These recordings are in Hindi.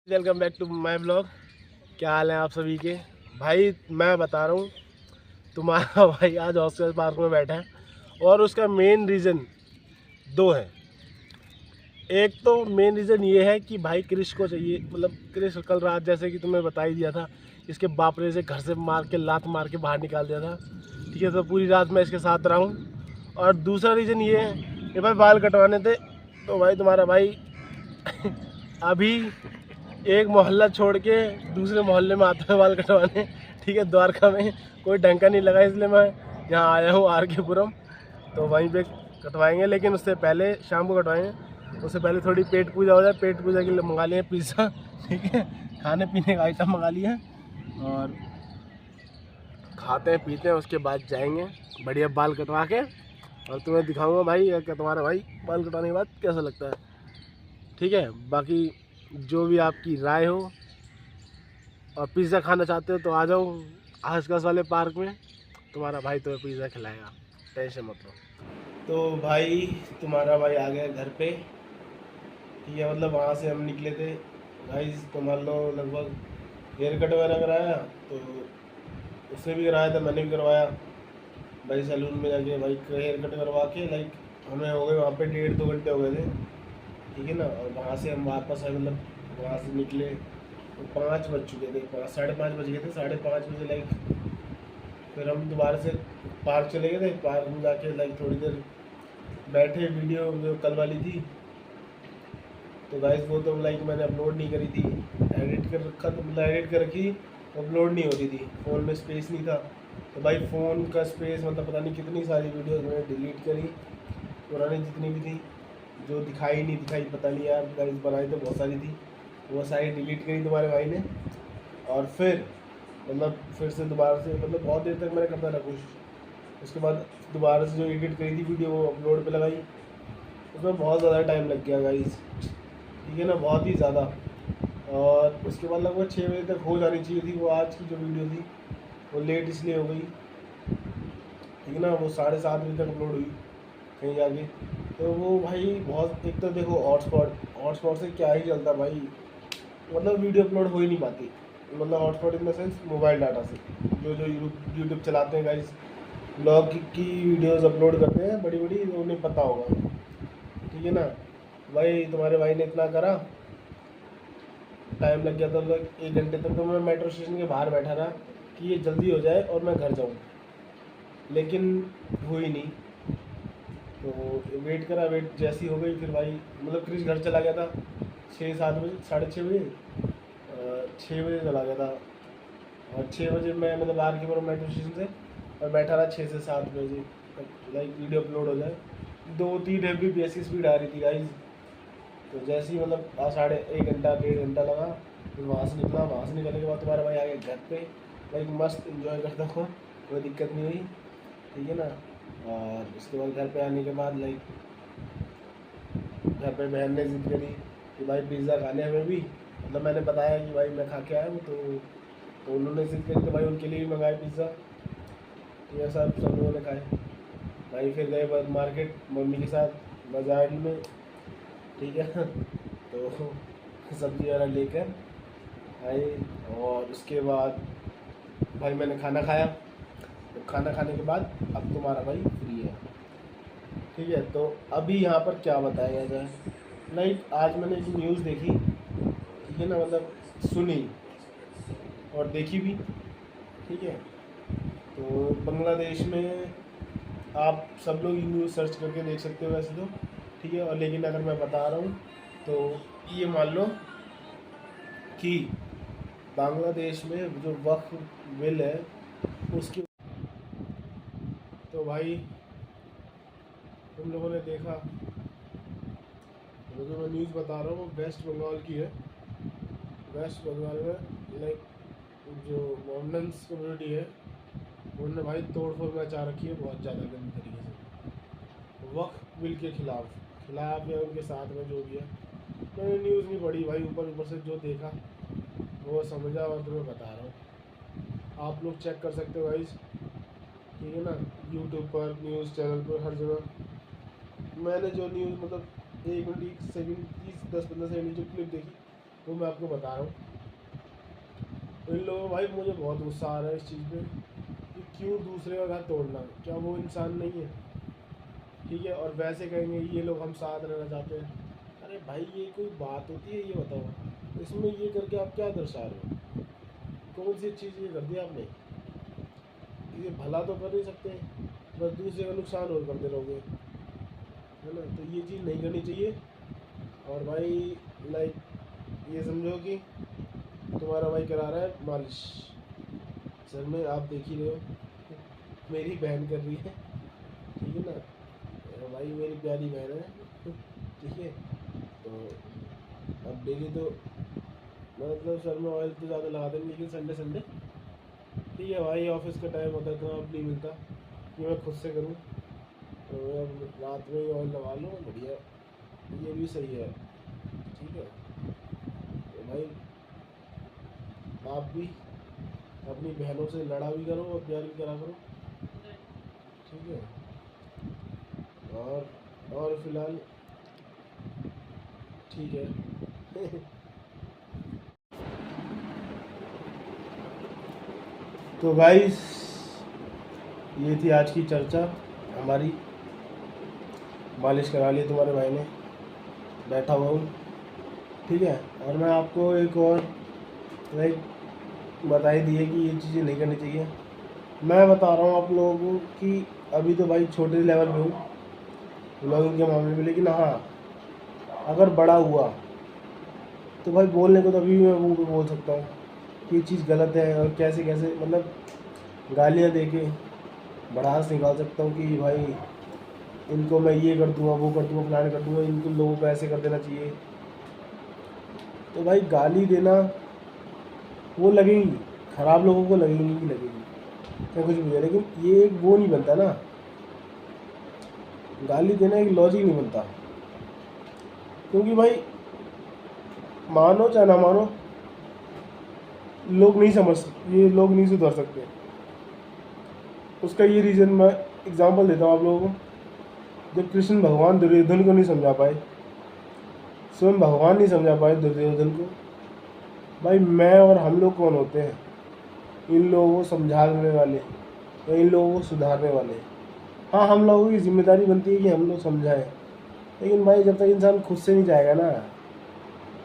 Welcome back to my blog. क्या हाल है आप सभी के। भाई मैं बता रहा हूँ, तुम्हारा भाई आज ऑस्कर पार्क में बैठा है और उसका मेन रीज़न दो है। एक तो मेन रीज़न ये है कि भाई क्रिश को चाहिए, मतलब क्रिश कल रात जैसे कि तुम्हें बता ही दिया था, इसके बाप ने इसे घर से मार के लात मार के बाहर निकाल दिया था। ठीक है, तो पूरी रात मैं इसके साथ रहा हूँ। और दूसरा रीज़न ये है कि भाई बाल कटवाने थे, तो भाई तुम्हारा भाई अभी एक मोहल्ला छोड़ के दूसरे मोहल्ले में आता है बाल कटवाने। ठीक है, द्वारका में कोई ढंग का नहीं लगा, इसलिए मैं यहाँ आया हूँ आर के पुरम। तो वहीं पे कटवाएंगे, लेकिन उससे पहले शाम को कटवाएंगे। उससे पहले थोड़ी पेट पूजा हो जाए। पेट पूजा के लिए मंगा लिए पिज़्ज़ा, ठीक है, खाने पीने का आइटम मंगा लिए हैं और खाते हैं पीते हैं। उसके बाद जाएंगे बढ़िया बाल कटवा के, और तुम्हें दिखाऊंगा भाई क्या तुम्हारा भाई बाल कटवाने के बाद कैसा लगता है। ठीक है, बाकी जो भी आपकी राय हो, और पिज़्ज़ा खाना चाहते हो तो आ जाओ आसपास वाले पार्क में, तुम्हारा भाई तुम्हें पिज़्ज़ा खिलाएगा, टेंशन मत लो। तो भाई तुम्हारा भाई आ गया घर पे। ठीक है, मतलब वहाँ से हम निकले थे भाई, तो मान लो लगभग हेयर कट वगैरह कराया, तो उसने भी कराया था, मैंने भी करवाया भाई सैलून में जाके। भाई हेयर कट करवा के लाइक हमें हो गए वहाँ पे 1.5-2 घंटे हो गए थे। ठीक है ना, और वहाँ से हम वापस आए, मतलब वहाँ से निकले तो 5 बज चुके थे, 5:30 बज गए थे। 5:30 बजे लाइक फिर हम दोबारा से पार्क चले गए थे। पार्क में जाके लाइक थोड़ी देर बैठे, वीडियो जो कल वाली थी तो गाइस वो तो लाइक मैंने अपलोड नहीं करी थी, एडिट कर रखा, तो मतलब एडिट कर रखी, अपलोड नहीं हो रही थी, फ़ोन में स्पेस नहीं था। तो भाई फ़ोन का स्पेस मतलब पता नहीं कितनी सारी वीडियोस मैंने डिलीट करी, पुरानी जितनी भी थी, जो दिखाई नहीं दिखाई पता नहीं यार, गाइस बनाई तो बहुत सारी थी, वो सारी डिलीट करी तुम्हारे भाई ने। और फिर मतलब फिर से दोबारा से, मतलब बहुत देर तक मैंने करता रहा कोशिश। उसके बाद दोबारा से जो एडिट करी थी वीडियो वो अपलोड पे लगाई, उसमें बहुत ज़्यादा टाइम लग गया गाइस। ठीक है ना, बहुत ही ज़्यादा। और उसके बाद लगभग 6 बजे तक हो जानी चाहिए थी वो आज की जो वीडियो थी, वो लेट इसलिए हो गई। ठीक है ना, वो 7:30 बजे तक अपलोड हुई कहीं जाके। तो वो भाई बहुत, एक तो देखो हॉटस्पॉट से क्या ही चलता भाई, मतलब वीडियो अपलोड हो ही नहीं पाती। मतलब hotspot in the sense mobile data से, जो जो यूट्यूब चलाते हैं गाइस, ब्लॉग की वीडियोस अपलोड करते हैं बड़ी बड़ी, तो उन्हें पता होगा। ठीक है ना, भाई तुम्हारे भाई ने इतना करा, टाइम लग गया था लगभग 1 घंटे तक। तो मैं मेट्रो स्टेशन के बाहर बैठा रहा कि ये जल्दी हो जाए और मैं घर जाऊँ, लेकिन हुई नहीं। तो वेट करा, वेट जैसी हो गई फिर भाई, मतलब क्रिश घर चला गया था 6-7 बजे, 6:30 बजे, 6 बजे चला गया था। और 6 बजे मैं मतलब आर के मेट्रो स्टेशन से, और बैठा रहा 6 से 7 बजे तक लाइक वीडियो अपलोड हो जाए। 2-3 Mbps की स्पीड आ रही थी गाइज। तो जैसे ही मतलब 1 घंटा 1.5 घंटा लगा, फिर वहाँ से निकला। वहाँ से निकलने के बाद तुम्हारा भाई आ गया घर पे, लाइक मस्त इन्जॉय करता हूँ, कोई दिक्कत नहीं हुई। ठीक है ना, और उसके बाद घर पे आने के बाद लाइक घर पे बहन ने जिद करी कि भाई पिज़्ज़ा खाने हमें भी, मतलब मैंने बताया कि भाई मैं खा के आया हूँ, तो उन्होंने जिद करी, तो भाई उनके लिए भी मंगाए पिज़्ज़ा। तो ये सब लोगों ने खाए। भाई फिर गए मार्केट मम्मी के साथ बाजार में। ठीक है, तो सब्ज़ी वगैरह लेकर आए, और उसके बाद भाई मैंने खाना खाया। तो खाना खाने के बाद अब तुम्हारा भाई फ्री है। ठीक है, तो अभी यहाँ पर क्या बताया जाए, लाइक आज मैंने एक न्यूज़ देखी। ठीक है ना, मतलब सुनी और देखी भी। ठीक है, तो बांग्लादेश में आप सब लोग न्यूज़ सर्च करके देख सकते हो वैसे तो। ठीक है, और लेकिन अगर मैं बता रहा हूँ तो ये मान लो कि बांग्लादेश में जो वक्फ बिल है उसकी, तो भाई तुम लोगों ने देखा, तो जो मैं न्यूज़ बता रहा हूँ वो वेस्ट बंगाल की है। वेस्ट बंगाल में लाइक जो मोमडन्स कम्युनिटी है, उन्होंने भाई तोड़ फोड़ मचा रखी है बहुत ज़्यादा गंदी तरीके से, वक्फ बिल के खिलाफ या उनके साथ में जो भी है। मैंने न्यूज़ नहीं पढ़ी भाई, ऊपर ऊपर से जो देखा वो समझा और तुम्हें बता रहा हूँ। आप लोग चेक कर सकते हो गाइस। ठीक है ना, यूट्यूब पर, न्यूज़ चैनल पर, हर जगह मैंने जो न्यूज़ मतलब 1 मिनट 1 सेकंड 30-10-15 सेकंड जो क्लिप देखी, वो मैं आपको बता रहा हूँ। इन लोगों भाई मुझे बहुत गुस्सा आ रहा है इस चीज़ पे कि क्यों दूसरे का घर तोड़ना, क्या वो इंसान नहीं है? ठीक है, और वैसे कहेंगे ये लोग हम साथ रहना चाहते हैं। अरे भाई ये कोई बात होती है? ये बताओ, इसमें ये करके आप क्या दर्शा रहे हो? कौन सी चीज़ ये कर दी आपने? ये भला तो कर नहीं सकते, बस दूसरे का नुकसान और करते रहोगे, है ना? तो ये चीज़ नहीं करनी चाहिए। और भाई लाइक ये समझो कि तुम्हारा भाई करा रहा है मालिश सर में, आप देख ही रहे हो, मेरी बहन कर रही है, ठीक है ना? भाई मेरी प्यारी बहन है, ठीक है? तो अब डेली तो मतलब सर में ऑयल तो ज़्यादा लगा देंगे, लेकिन संडे संडे ठीक है भाई, ऑफिस का टाइम होता है तो अब नहीं मिलता कि मैं खुद से करूँ, तो अब रात में ही ऑयल लगा लो, बढ़िया, ये भी सही है, ठीक है? तो भाई आप भी अपनी बहनों से लड़ा भी करो और प्यार भी करा करो, ठीक है? और फिलहाल ठीक है। तो गाइस ये थी आज की चर्चा हमारी। मालिश करा ली तुम्हारे भाई ने, बैठा हुआ हूँ, ठीक है? और मैं आपको एक और लाइक बता ही दिए कि ये चीज़ें नहीं करनी चाहिए। मैं बता रहा हूँ आप लोगों को कि अभी तो भाई छोटे लेवल पे हूँ ब्लॉगिंग के मामले में, लेकिन हाँ अगर बड़ा हुआ तो भाई बोलने को तो अभी भी मैं मुँह पे बोल सकता हूँ कि ये चीज़ गलत है, और कैसे कैसे मतलब गालियाँ दे के भड़ास निकाल सकता हूँ कि भाई इनको मैं ये कर दूँगा, वो कर दूँगा, प्लान कर दूँगा, इनको लोगों को ऐसे कर देना चाहिए। तो भाई गाली देना वो लगेगी, ख़राब लोगों को लगेगी कि लगेगी, क्या कुछ भी है, लेकिन ये एक वो नहीं बनता ना, गाली देना एक लॉजिक नहीं बनता। क्योंकि भाई मानो चाहे ना मानो, लोग नहीं समझ, ये लोग नहीं सुधर सकते। उसका ये रीज़न मैं एग्जांपल देता हूँ आप लोगों को। जब कृष्ण भगवान दुर्योधन को नहीं समझा पाए, स्वयं भगवान नहीं समझा पाए दुर्योधन को, भाई मैं और हम लोग कौन होते हैं इन लोगों को समझाने वाले या इन लोगों को सुधारने वाले? हाँ, हम लोगों की जिम्मेदारी बनती है कि हम लोग समझाएं, लेकिन भाई जब तक इंसान खुद से नहीं जाएगा ना,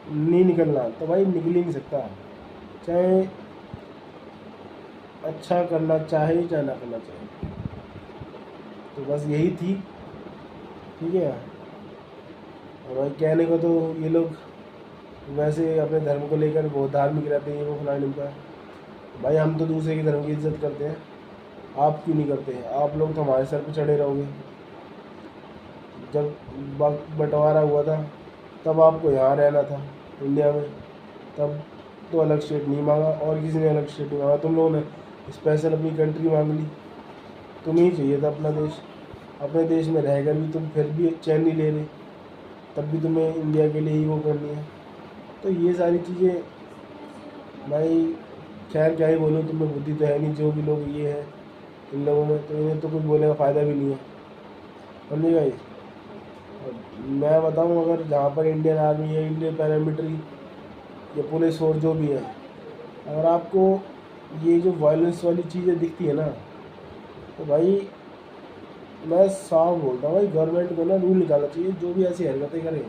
नहीं निकलना, तो भाई निकल ही नहीं सकता, चाहे अच्छा करना चाहे चाहे ना करना चाहे। तो बस यही थी, ठीक है? और भाई कहने को तो ये लोग वैसे अपने धर्म को लेकर बहुत धार्मिक रहते हैं, वो फलाने का, भाई हम तो दूसरे के धर्म की इज्जत करते हैं, आप क्यों नहीं करते हैं? आप लोग तो हमारे सर पे चढ़े रहोगे। जब बंटवारा हुआ था तब आपको यहाँ रहना था इंडिया में, तब तो अलग स्टेट नहीं मांगा और किसी ने अलग स्टेट नहीं मांगा, तुम लोगों ने स्पेशल अपनी कंट्री मांग ली। तुम्हें ही चाहिए था अपना देश, अपने देश में रहकर भी तुम फिर भी चैन नहीं ले रहे, तब भी तुम्हें इंडिया के लिए ही वो करनी है। तो ये सारी चीज़ें भाई खैर क्या ही बोलूँ, तुम्हें बुद्धि तो है नहीं, जो भी लोग ये है इन लोगों में, तो इन्हें तो कुछ बोलने का फ़ायदा भी नहीं है, समझे भाई? मैं बताऊं, अगर जहाँ पर इंडियन आर्मी है, इंडियन पैरामिलिट्री या पुलिस फोर्स जो भी है, अगर आपको ये जो वायलेंस वाली चीज़ें दिखती है ना, तो भाई मैं साफ बोलता हूँ भाई, गवर्नमेंट को ना रूल निकालना चाहिए, जो भी ऐसी हरकतें करें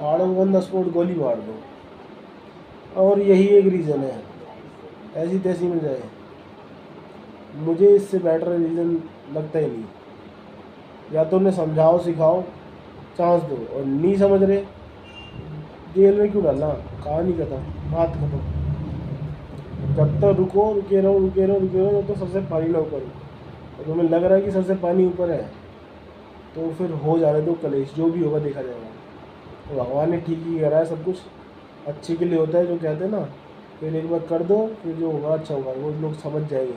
आड़ो ऑन द स्पॉट गोली मार दो। और यही एक रीज़न है, ऐसी तैसी मिल जाए, मुझे इससे बेटर रीज़न लगता ही नहीं। या तो उन्हें समझाओ सिखाओ, चांस दो, और नहीं समझ रहे जेल में क्यों डालना, कहानी खत्म, बात खत्म। जब तक रुके रहो जब तक सबसे पानी ना ऊपर हो, और तुम्हें लग रहा है कि सबसे पानी ऊपर है, तो फिर हो जाने दो कलेश, जो भी होगा देखा जाएगा। तो भगवान ने ठीक ही करा है, सब कुछ अच्छे के लिए होता है, जो कहते हैं ना, फिर एक बार कर दो, फिर जो होगा अच्छा होगा, वो लोग समझ जाएंगे,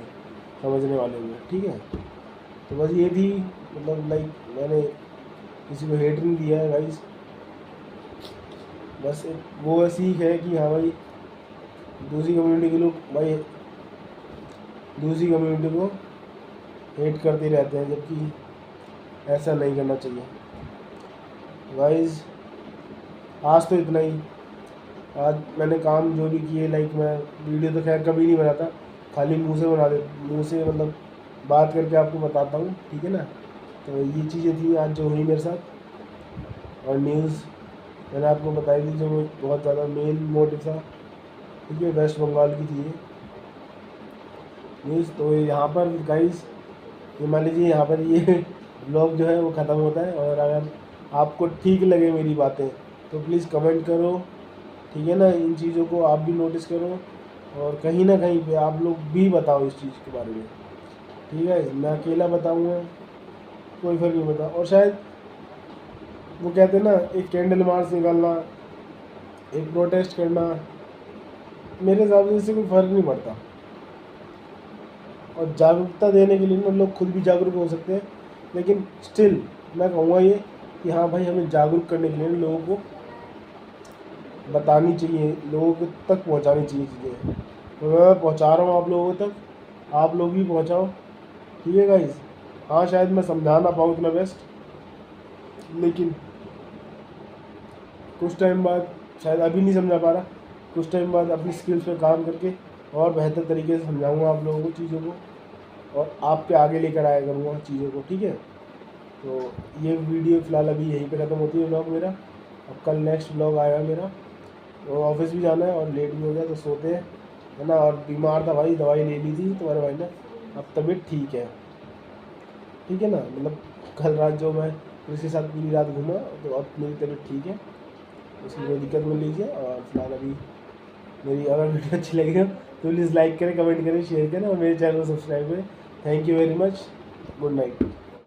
समझने वाले लोग, ठीक है? तो बस ये थी, मतलब लाइक मैंने किसी को हेट नहीं दिया है गाइस, बस एक वो सीख है कि हाँ भाई दूसरी कम्युनिटी के लोग भाई दूसरी कम्युनिटी को हेट करते रहते हैं, जबकि ऐसा नहीं करना चाहिए गाइस। आज तो इतना ही, आज मैंने काम जो भी किए, लाइक मैं वीडियो तो खैर कभी नहीं बनाता, खाली मुंह से बना दे, मुंह से मतलब बात करके आपको बताता हूँ, ठीक है ना। तो ये चीज़ें थी आज जो हुई मेरे साथ। और न्यूज़ मैंने आपको बताई थी जो बहुत ज़्यादा मेन मोटिव था, ठीक है, वेस्ट बंगाल की थी ये न्यूज़। तो यहाँ पर गाइस, ये मान लीजिए यहाँ पर ये ब्लॉग जो है वो ख़त्म होता है। और अगर आपको ठीक लगे मेरी बातें तो प्लीज़ कमेंट करो, ठीक है ना। इन चीज़ों को आप भी नोटिस करो और कहीं ना कहीं पे आप लोग भी बताओ इस चीज़ के बारे में, ठीक है। मैं अकेला बताऊँगा कोई फर्क नहीं पड़ता। और शायद वो कहते हैं ना, एक कैंडल मार्च निकालना, एक प्रोटेस्ट करना, मेरे हिसाब से इससे कोई फ़र्क नहीं पड़ता। और जागरूकता देने के लिए ना लोग खुद भी जागरूक हो सकते हैं, लेकिन स्टिल मैं कहूँगा ये कि हाँ भाई, हमें जागरूक करने के लिए लोगों को बतानी चाहिए, लोगों तक पहुँचानी चाहिए चीज़ें। तो मैं पहुँचा रहा हूँ आप लोगों तक, आप लोग भी पहुँचाओ, ठीक है गाइस। हाँ, शायद मैं समझा ना पाऊँ इतना बेस्ट, लेकिन कुछ टाइम बाद, शायद अभी नहीं समझा पा रहा, कुछ टाइम बाद अपनी स्किल्स पे काम करके और बेहतर तरीके से समझाऊंगा आप लोगों को चीज़ों को, और आपके आगे लेकर आया करूँगा चीज़ों को, ठीक है। तो ये वीडियो फ़िलहाल अभी यहीं पे ख़त्म होती है ब्लॉग मेरा। अब कल नेक्स्ट ब्लॉग आएगा मेरा। तो ऑफिस भी जाना है और लेट भी हो गया, तो सोते हैं, है ना। और बीमार था भाई, दवाई ले ली थी तुम्हारे भाई ने, अब तबीयत ठीक है, ठीक है ना। मतलब कल रात जो मैं उसके साथ पूरी रात घूमा, तो अब मेरी तबीयत ठीक है, उसकी कोई दिक्कत मत लीजिए। और फिलहाल अभी मेरी अगर वीडियो अच्छी लगी हो तो प्लीज़ लाइक करें, कमेंट करें, शेयर करें और मेरे चैनल को सब्सक्राइब करें। Thank you very much, good night.